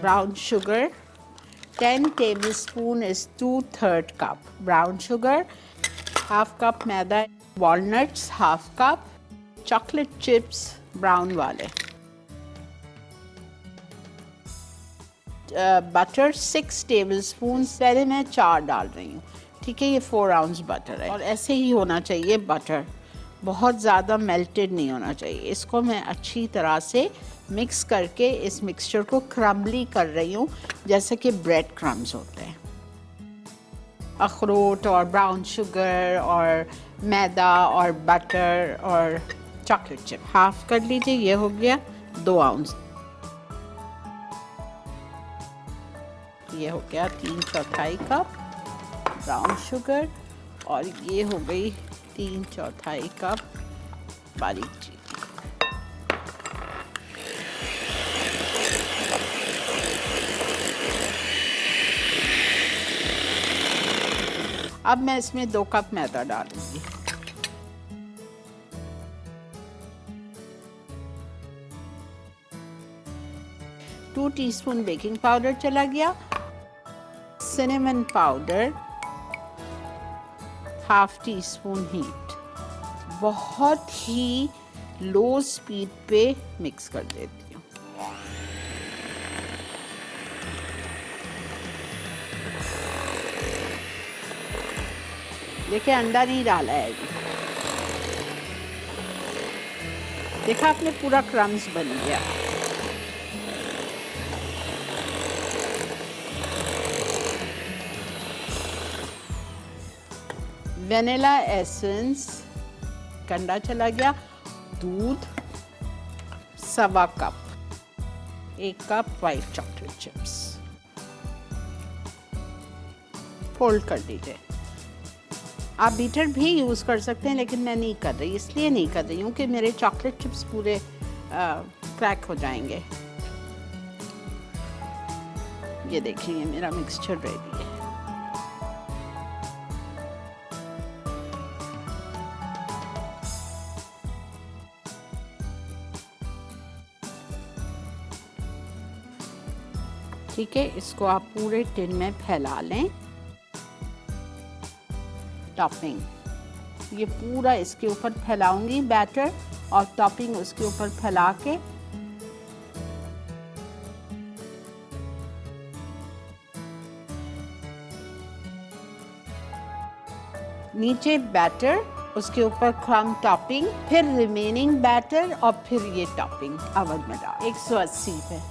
brown sugar, 10 tablespoon is 2/3 cup brown sugar, half cup maida, walnuts half cup, chocolate chips brown वाले, butter 6 tablespoon, पहले मैं 4 डाल रही हूँ, ठीक है। ये 4 ounce बटर है और ऐसे ही होना चाहिए बटर, बहुत ज़्यादा मेल्टेड नहीं होना चाहिए। इसको मैं अच्छी तरह से मिक्स करके इस मिक्सचर को क्रम्बली कर रही हूँ, जैसे कि ब्रेड क्रम्स होते हैं। अखरोट और ब्राउन शुगर और मैदा और बटर और चॉकलेट चिप हाफ कर लीजिए। ये हो गया 2 ounce। ये हो गया 3/4 कप ब्राउन शुगर और ये हो गई 3/4 कप बारीक चीनी। अब मैं इसमें 2 कप मैदा डालूंगी। टू टीस्पून बेकिंग पाउडर चला गया, cinnamon powder half tea spoon heat. बहुत ही लो स्पीड पे मिक्स कर देती हूँ। देखिए अंडा नहीं डाला है अभी, देखा आपने पूरा क्रम्स बन गया। वेनिला एसेंस कंडा चला गया, दूध 1/4 cup, 1 cup white chocolate chips fold कर दीजिए। आप बीटर भी यूज़ कर सकते हैं, लेकिन मैं नहीं कर रही, इसलिए नहीं कर रही हूँ कि मेरे चॉकलेट चिप्स पूरे क्रैक हो जाएंगे। ये देखिए मेरा मिक्सचर रेडी है। ठीक है, इसको आप पूरे टिन में फैला लें। टॉपिंग ये पूरा इसके ऊपर फैलाऊंगी बैटर, और टॉपिंग उसके ऊपर फैला के नीचे बैटर, उसके ऊपर क्रम्ब टॉपिंग, फिर रिमेनिंग बैटर और फिर ये टॉपिंग ओवन में डाल 180 पे।